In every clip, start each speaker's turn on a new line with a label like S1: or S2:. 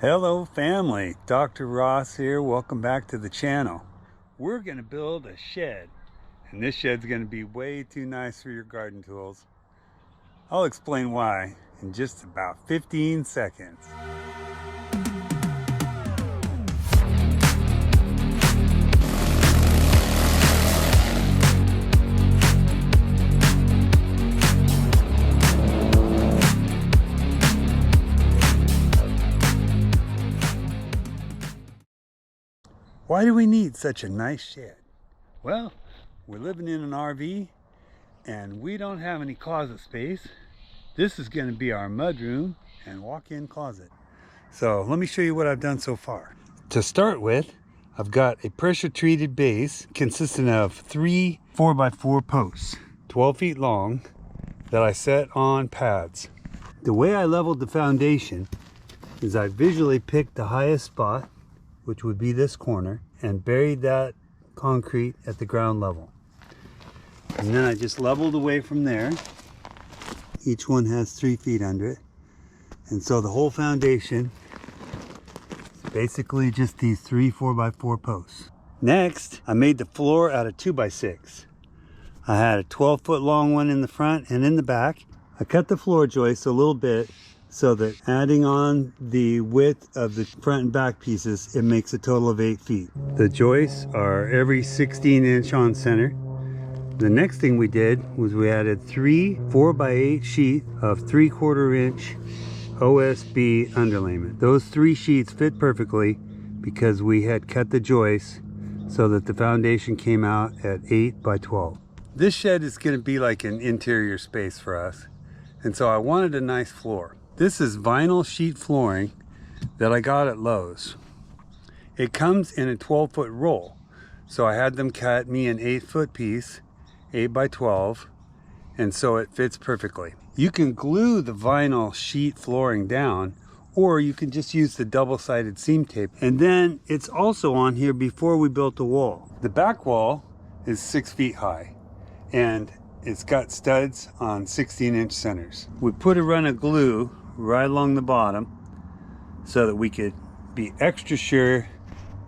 S1: Hello family, Dr. Ross here. Welcome back to the channel. We're going to build a shed, and this shed's going to be way too nice for your garden tools. I'll explain why in just about 15 seconds. Why do we need such a nice shed? Well, we're living in an RV and we don't have any closet space. This is going to be our mudroom and walk-in closet. So let me show you what I've done so far. To start with, I've got a pressure treated base consisting of 3 4x4 posts, 12 feet long, that I set on pads. The way I leveled the foundation is I visually picked the highest spot, which would be this corner, and buried that concrete at the ground level. And then I just leveled away from there. Each one has 3 feet under it. And so the whole foundation is basically just these 3 4x4 posts. Next, I made the floor out of 2x6. I had a 12-foot long one in the front and in the back. I cut the floor joists a little bit so that adding on the width of the front and back pieces, it makes a total of 8 feet. The joists are every 16-inch on center. The next thing we did was we added 3 4x8 sheets of 3/4 inch OSB underlayment. Those 3 sheets fit perfectly because we had cut the joists so that the foundation came out at 8x12. This shed is going to be like an interior space for us, and so I wanted a nice floor. This is vinyl sheet flooring that I got at Lowe's. It comes in a 12-foot roll. So I had them cut me an 8-foot piece, 8x12, and so it fits perfectly. You can glue the vinyl sheet flooring down, or you can just use the double-sided seam tape. And then it's also on here before we built the wall. The back wall is 6 feet high, and it's got studs on 16-inch centers. We put a run of glue right along the bottom so that we could be extra sure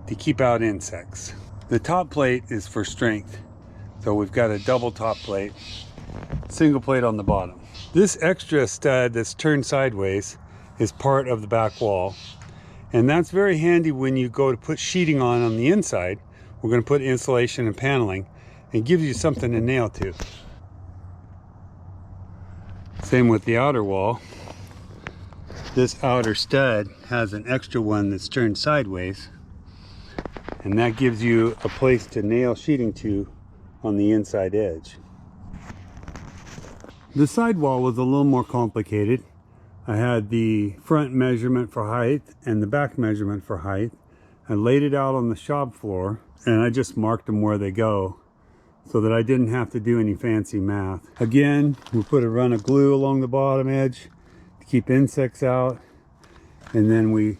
S1: to keep out insects. The top plate is for strength, so we've got a double top plate, single plate on the bottom. This extra stud that's turned sideways is part of the back wall, and that's very handy when you go to put sheeting on the inside. We're going to put insulation and paneling, and gives you something to nail to. Same with the outer wall. This outer stud has an extra one that's turned sideways, and that gives you a place to nail sheeting to on the inside edge. The side wall was a little more complicated. I had the front measurement for height and the back measurement for height. I laid it out on the shop floor, and I just marked them where they go so that I didn't have to do any fancy math. Again, we put a run of glue along the bottom edge to keep insects out, and then we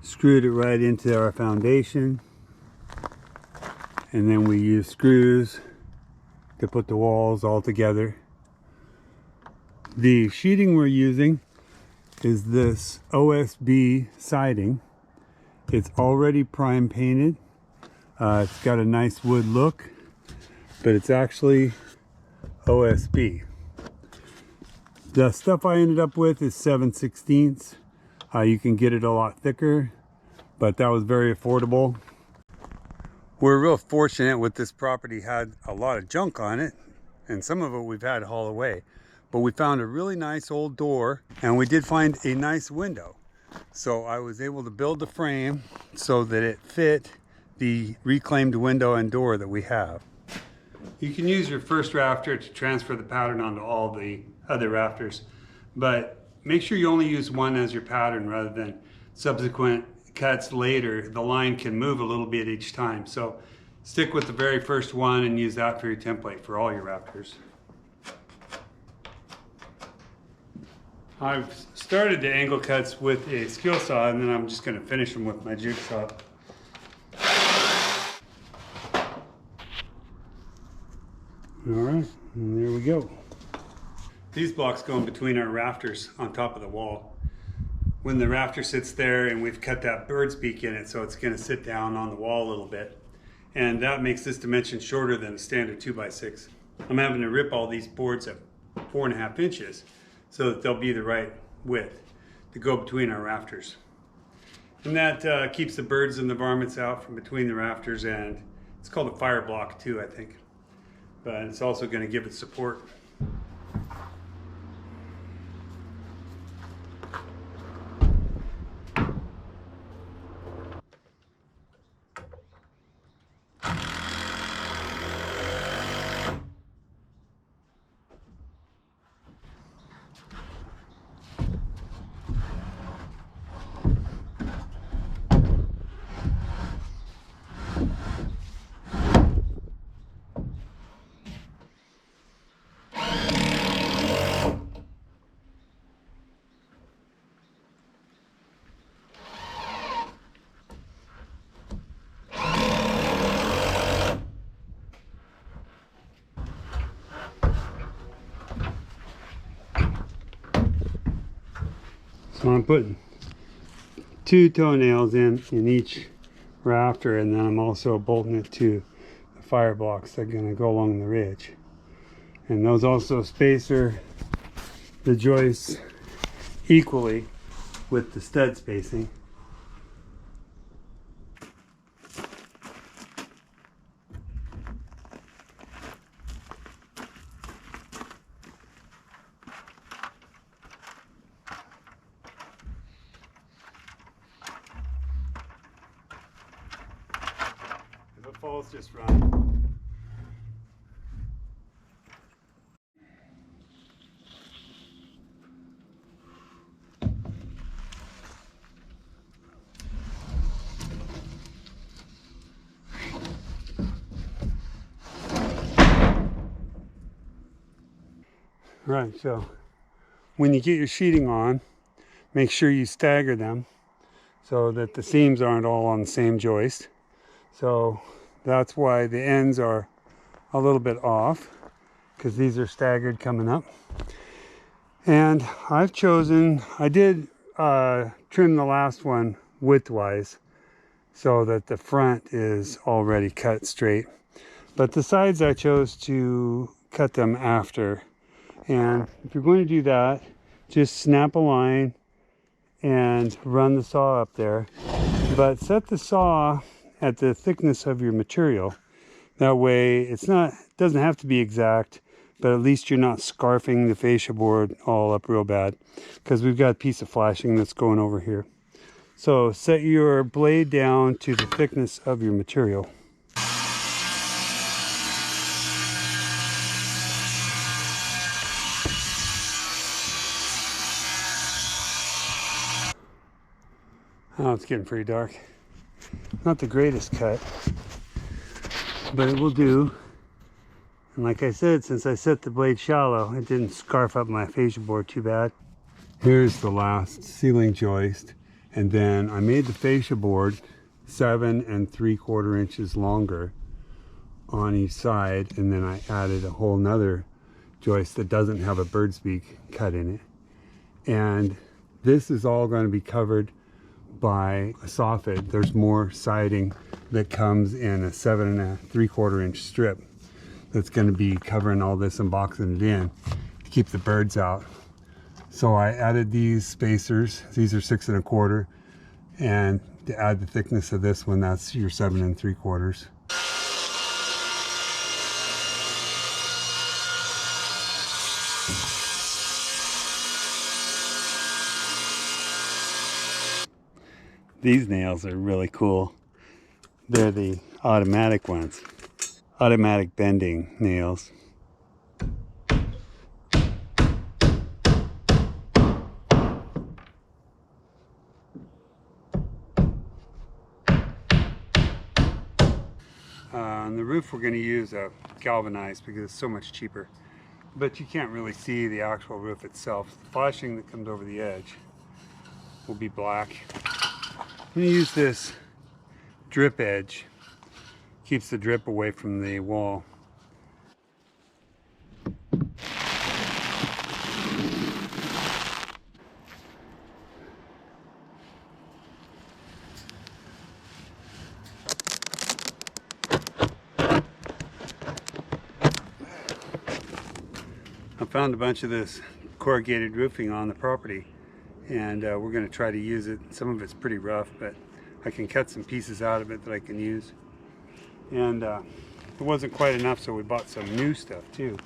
S1: screwed it right into our foundation, and then we used screws to put the walls all together. The sheeting we're using is this OSB siding. It's already prime painted. It's got a nice wood look, but it's actually OSB. The stuff I ended up with is 7/16. You can get it a lot thicker, but that was very affordable. We're real fortunate with this property. Had a lot of junk on it, and some of it we've had to haul away. But we found a really nice old door, and we did find a nice window. So I was able to build the frame so that it fit the reclaimed window and door that we have. You can use your first rafter to transfer the pattern onto all the other rafters, but make sure you only use one as your pattern rather than subsequent cuts later. The line can move a little bit each time, so stick with the very first one and use that for your template for all your rafters. I've started the angle cuts with a skill saw, and then I'm just going to finish them with my jigsaw. Alright, and there we go. These blocks go in between our rafters on top of the wall. when the rafter sits there, and we've cut that bird's beak in it, so it's going to sit down on the wall a little bit. And that makes this dimension shorter than a standard 2x6. I'm having to rip all these boards at 4.5 inches so that they'll be the right width to go between our rafters. And that keeps the birds and the varmints out from between the rafters, and it's called a fire block too, I think. But it's also going to give it support. So I'm putting 2 toenails in each rafter, and then I'm also bolting it to the fire blocks that are going to go along the ridge. And those also spacer the joists equally with the stud spacing. If it falls, just run. Right, so when you get your sheeting on, make sure you stagger them so that the seams aren't all on the same joist. So that's why the ends are a little bit off, because these are staggered coming up. And I did trim the last one widthwise so that the front is already cut straight. But the sides I chose to cut them after. And if you're going to do that, just snap a line and run the saw up there. But set the saw at the thickness of your material. That way it doesn't have to be exact, but at least you're not scarfing the fascia board all up real bad, because we've got a piece of flashing that's going over here. So set your blade down to the thickness of your material. Oh, it's getting pretty dark. Not the greatest cut, but it will do. And like I said, since I set the blade shallow, it didn't scarf up my fascia board too bad. Here's the last ceiling joist, and then I made the fascia board 7 3/4 inches longer on each side, and then I added a whole nother joist that doesn't have a bird's beak cut in it. And this is all going to be covered by a soffit. There's more siding that comes in a 7 3/4 inch strip that's going to be covering all this and boxing it in to keep the birds out. So I added these spacers. These are 6 1/4, and to add the thickness of this one, that's your 7 3/4. These nails are really cool. They're the automatic ones, automatic bending nails. On the roof we're going to use a galvanized because it's so much cheaper, but you can't really see the actual roof itself. The flashing that comes over the edge will be black. I'm going to use this drip edge. Keeps the drip away from the wall. Found a bunch of this corrugated roofing on the property, and we're going to try to use it. Some of it's pretty rough, but I can cut some pieces out of it that I can use. And it wasn't quite enough, so we bought some new stuff too.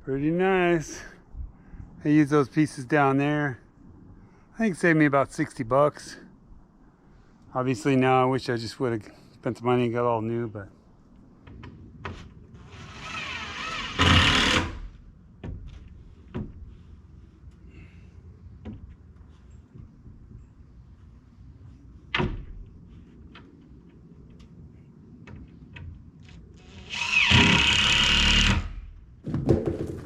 S1: Pretty nice. I use those pieces down there. I think it saved me about 60 bucks. Obviously now I wish I just would have spent the money and got all new, but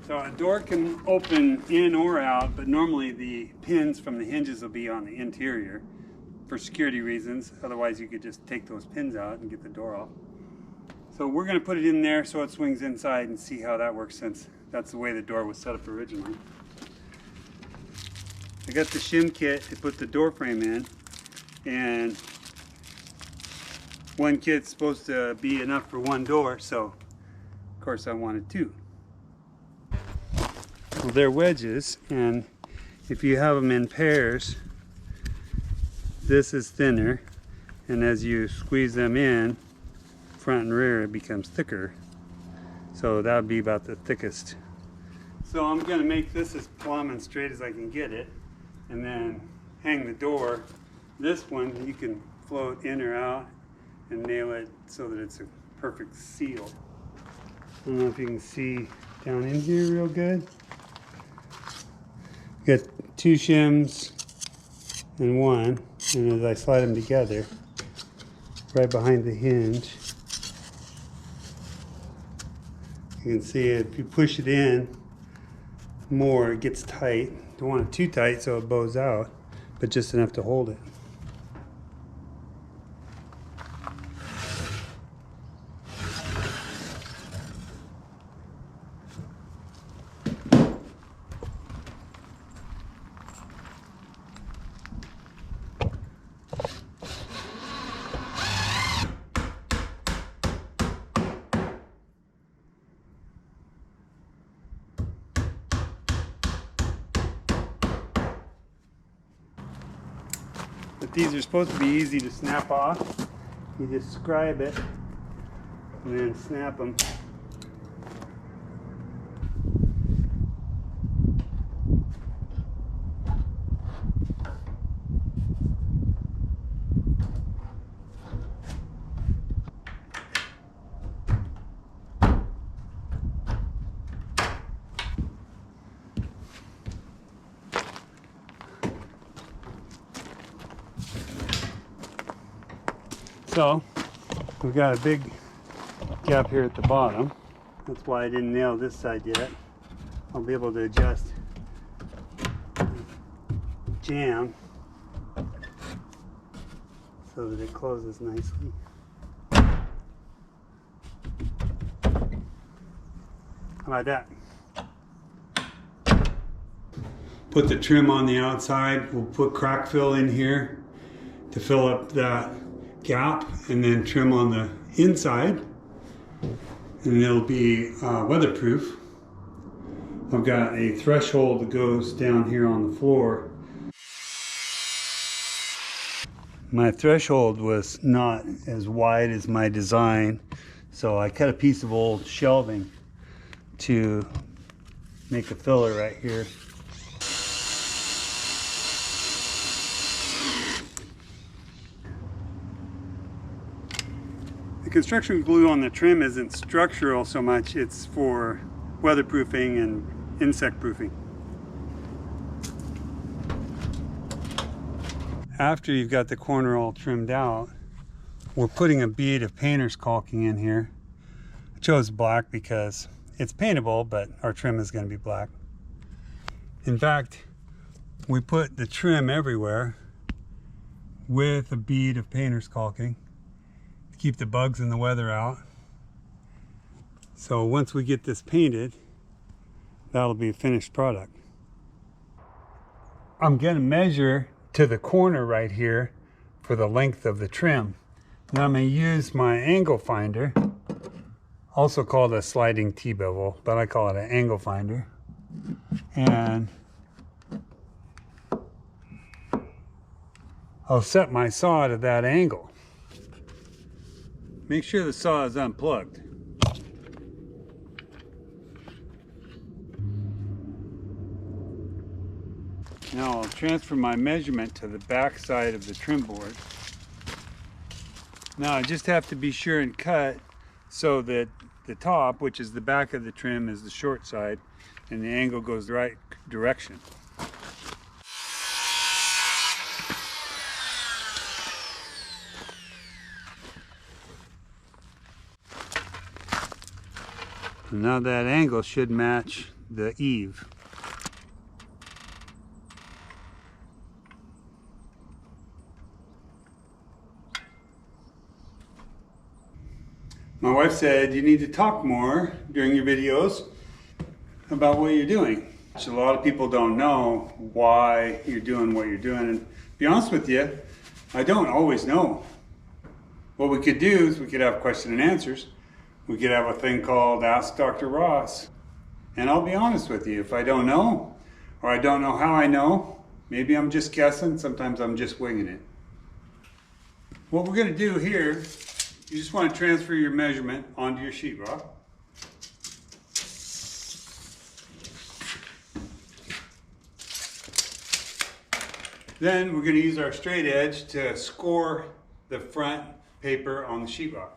S1: so a door can open in or out, but normally the pins from the hinges will be on the interior for security reasons. Otherwise you could just take those pins out and get the door off. So we're going to put it in there so it swings inside and see how that works, since that's the way the door was set up originally. I got the shim kit to put the door frame in, and one kit's supposed to be enough for one door, so of course I wanted two. Well, they're wedges, and if you have them in pairs, this is thinner, and as you squeeze them in front and rear, it becomes thicker. So that would be about the thickest. So I'm going to make this as plumb and straight as I can get it, and then hang the door. This one you can float in or out and nail it so that it's a perfect seal. I don't know if you can see down in here real good. Got two shims and one, and as I slide them together, right behind the hinge, you can see if you push it in more, it gets tight. Don't want it too tight so it bows out, but just enough to hold it. But these are supposed to be easy to snap off. You just scribe it and then snap them. So we've got a big gap here at the bottom. That's why I didn't nail this side yet. I'll be able to adjust, jam, so that it closes nicely. How about that? Put the trim on the outside. We'll put crack fill in here to fill up that gap, and then trim on the inside, and it'll be weatherproof. I've got a threshold that goes down here on the floor. My threshold was not as wide as my design, so I cut a piece of old shelving to make a filler right here. The construction glue on the trim isn't structural so much, it's for weatherproofing and insect proofing. after you've got the corner all trimmed out, we're putting a bead of painter's caulking in here. I chose black because it's paintable, but our trim is going to be black. In fact, we put the trim everywhere with a bead of painter's caulking to keep the bugs and the weather out. So once we get this painted, that'll be a finished product. I'm going to measure to the corner right here for the length of the trim. Now I'm going to use my angle finder, also called a sliding T-bevel, but I call it an angle finder. And I'll set my saw to that angle. Make sure the saw is unplugged. Now I'll transfer my measurement to the back side of the trim board. Now I just have to be sure and cut so that the top, which is the back of the trim, is the short side and the angle goes the right direction. And now that angle should match the eave. My wife said you need to talk more during your videos about what you're doing. So a lot of people don't know why you're doing what you're doing. And to be honest with you, I don't always know. What we could do is we could have question and answers. We could have a thing called Ask Dr. Ross. And I'll be honest with you, if I don't know, or I don't know how I know, maybe I'm just guessing, sometimes I'm just winging it. What we're gonna do here, you just want to transfer your measurement onto your sheetrock. Then we're going to use our straight edge to score the front paper on the sheetrock.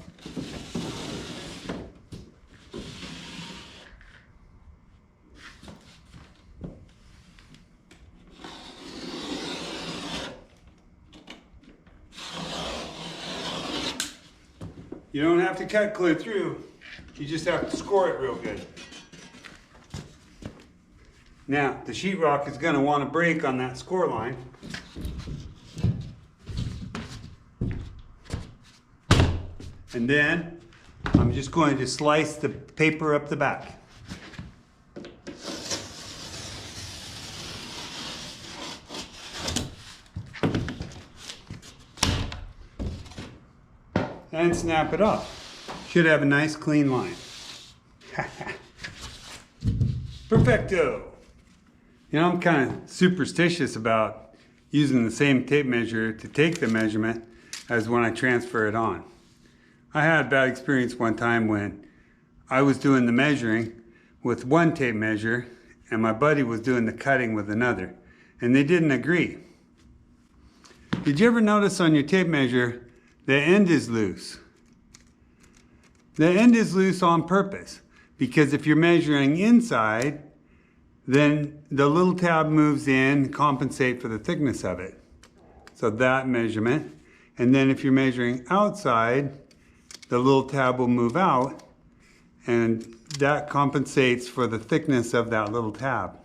S1: You don't have to cut clear through, you just have to score it real good. Now, the sheetrock is going to want to break on that score line. And then, I'm just going to slice the paper up the back. And snap it off. Should have a nice clean line. Perfecto! You know, I'm kind of superstitious about using the same tape measure to take the measurement as when I transfer it on. I had a bad experience one time when I was doing the measuring with one tape measure and my buddy was doing the cutting with another, and they didn't agree. Did you ever notice on your tape measure the end is loose? The end is loose on purpose, because if you're measuring inside, then the little tab moves in to compensate for the thickness of it. So that measurement. And then if you're measuring outside, the little tab will move out, and that compensates for the thickness of that little tab.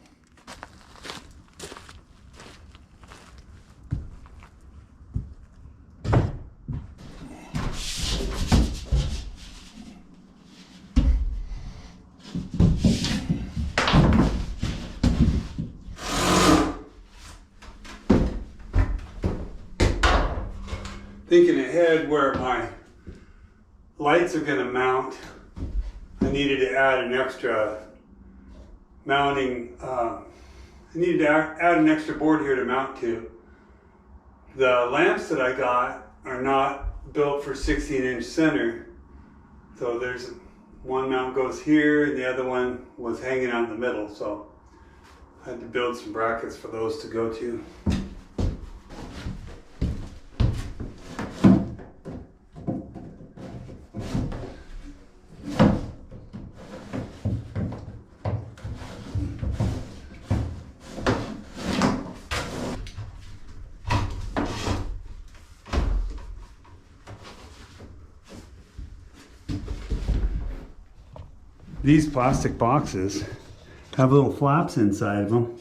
S1: Thinking ahead where my lights are going to mount, I needed to add an extra mounting, I needed to add an extra board here to mount to. The lamps that I got are not built for 16-inch center, so there's one mount goes here and the other one was hanging out in the middle, so I had to build some brackets for those to go to. These plastic boxes have little flaps inside of them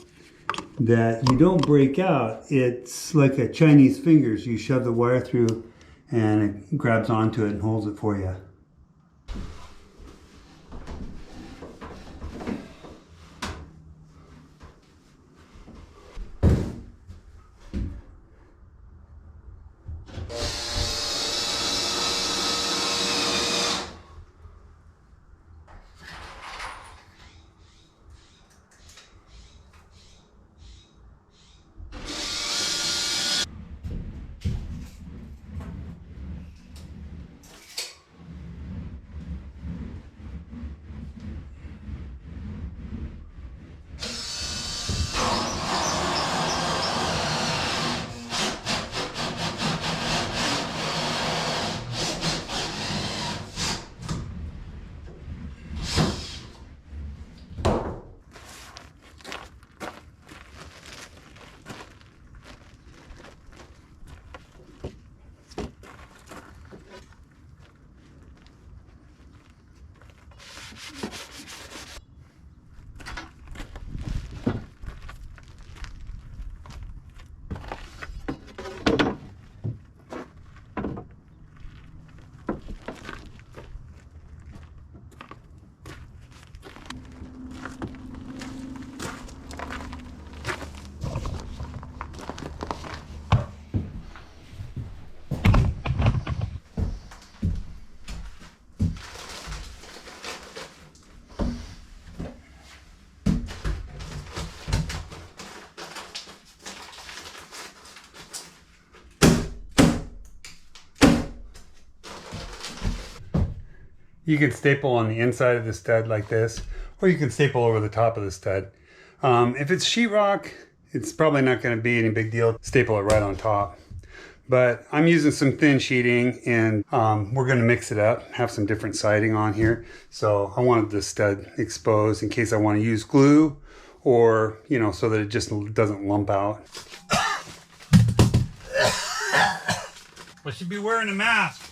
S1: that you don't break out. It's like a Chinese fingers. You shove the wire through and it grabs onto it and holds it for you. You can staple on the inside of the stud like this, or you can staple over the top of the stud. If it's sheetrock, it's probably not going to be any big deal. Staple it right on top. But I'm using some thin sheeting, and we're going to mix it up, have some different siding on here. So I wanted the stud exposed in case I want to use glue, or, you know, so that it just doesn't lump out. I should be wearing a mask.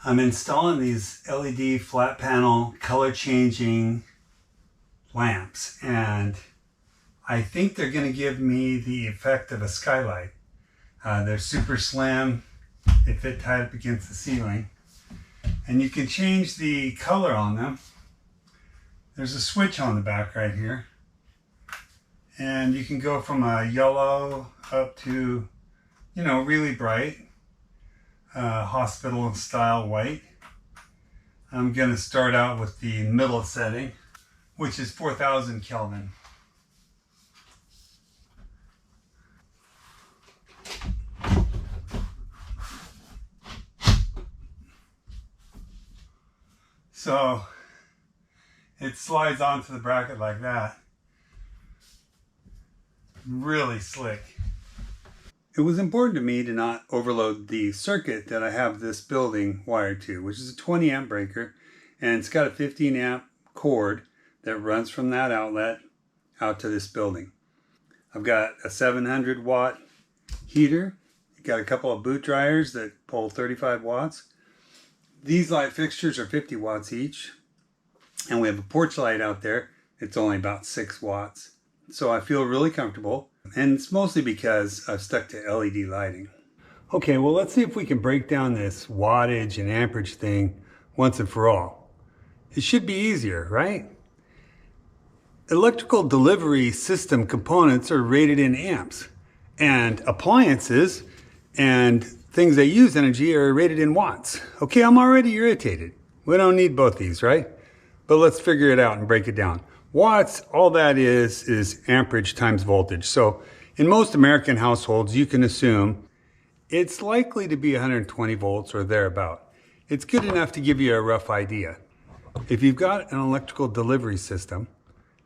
S1: I'm installing these LED flat panel color changing lamps, and I think they're going to give me the effect of a skylight. They're super slim, they fit tight up against the ceiling, and you can change the color on them. There's a switch on the back right here, and you can go from a yellow up to, you know, really bright. Hospital style white. I'm going to start out with the middle setting, which is 4,000 Kelvin. So it slides onto the bracket like that. Really slick. It was important to me to not overload the circuit that I have this building wired to, which is a 20 amp breaker, and it's got a 15 amp cord that runs from that outlet out to this building. I've got a 700 watt heater, got a couple of boot dryers that pull 35 watts. These light fixtures are 50 watts each, and we have a porch light out there. It's only about 6 watts. So I feel really comfortable, and it's mostly because I've stuck to LED lighting. Okay, well, let's see if we can break down this wattage and amperage thing once and for all. It should be easier, right? Electrical delivery system components are rated in amps, and appliances and things that use energy are rated in watts. Okay, I'm already irritated. We don't need both these, right? But let's figure it out and break it down. Watts, all that is amperage times voltage. So in most American households, you can assume it's likely to be 120 volts or thereabout. It's good enough to give you a rough idea. If you've got an electrical delivery system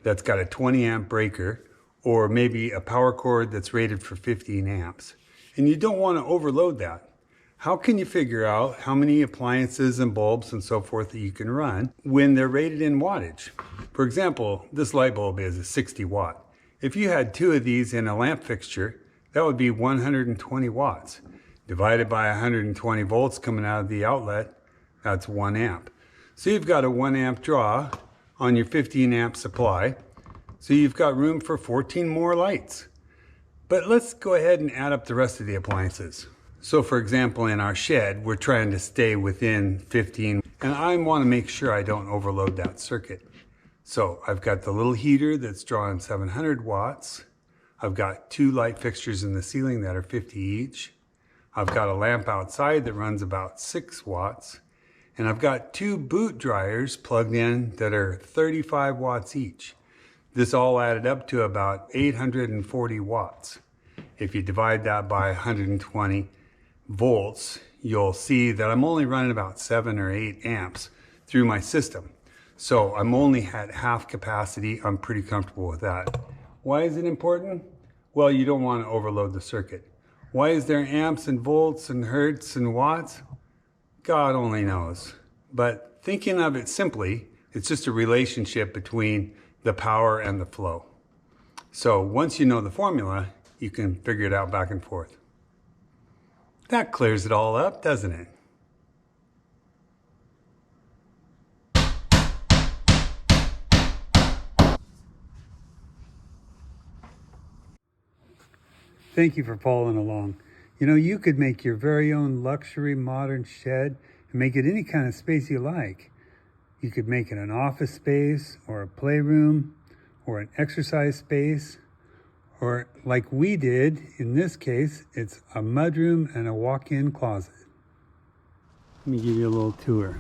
S1: that's got a 20 amp breaker, or maybe a power cord that's rated for 15 amps, and you don't want to overload that. How can you figure out how many appliances and bulbs and so forth that you can run when they're rated in wattage? For example, this light bulb is a 60 watt. If you had 2 of these in a lamp fixture, that would be 120 watts. Divided by 120 volts coming out of the outlet, that's 1 amp. So you've got a 1 amp draw on your 15 amp supply. So you've got room for 14 more lights. But let's go ahead and add up the rest of the appliances. So for example, in our shed, we're trying to stay within 15, and I want to make sure I don't overload that circuit. So I've got the little heater that's drawing 700 watts. I've got 2 light fixtures in the ceiling that are 50 each. I've got a lamp outside that runs about 6 watts. And I've got 2 boot dryers plugged in that are 35 watts each. This all added up to about 840 watts. If you divide that by 120 volts, you'll see that I'm only running about 7 or 8 amps through my system. So I'm only at half capacity. I'm pretty comfortable with that. Why is it important? Well, you don't want to overload the circuit. Why is there amps and volts and hertz and watts? God only knows. But thinking of it simply, it's just a relationship between the power and the flow. So once you know the formula, you can figure it out back and forth. That clears it all up, doesn't it? Thank you for following along. You know, you could make your very own luxury modern shed and make it any kind of space you like. You could make it an office space or a playroom or an exercise space, or like we did, in this case, it's a mudroom and a walk-in closet. Let me give you a little tour.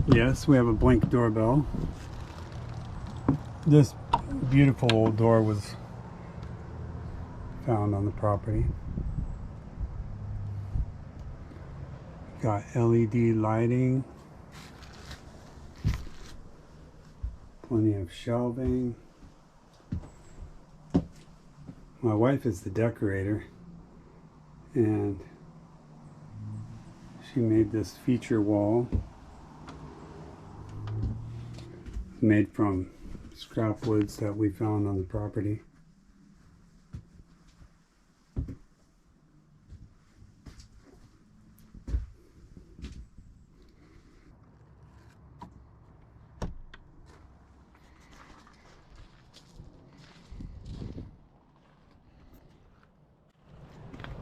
S1: Yes, we have a blink doorbell. This beautiful old door was found on the property. Got LED lighting. Plenty of shelving. My wife is the decorator, and she made this feature wall made from scrap woods that we found on the property.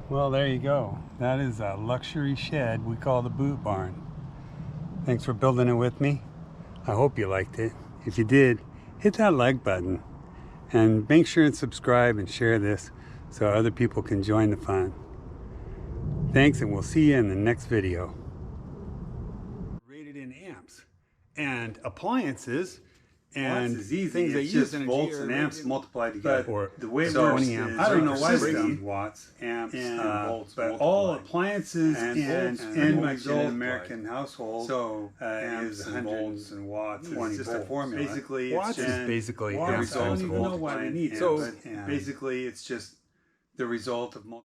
S1: Well, there you go. That is a luxury shed we call the boot barn. Thanks for building it with me. I hope you liked it. If you did, hit that like button and make sure and subscribe and share this so other people can join the fun. Thanks, and we'll see you in the next video. Rated in amps and appliances and things that use volts and amps multiplied together. Or the way it works is, I don't know why it's watts, amps, and volts, but all appliances and end result in an American household. So amps and volts and watts. It's just a formula. Basically, watts is basically the result of multiplying. So basically, it's just the result of multiplying.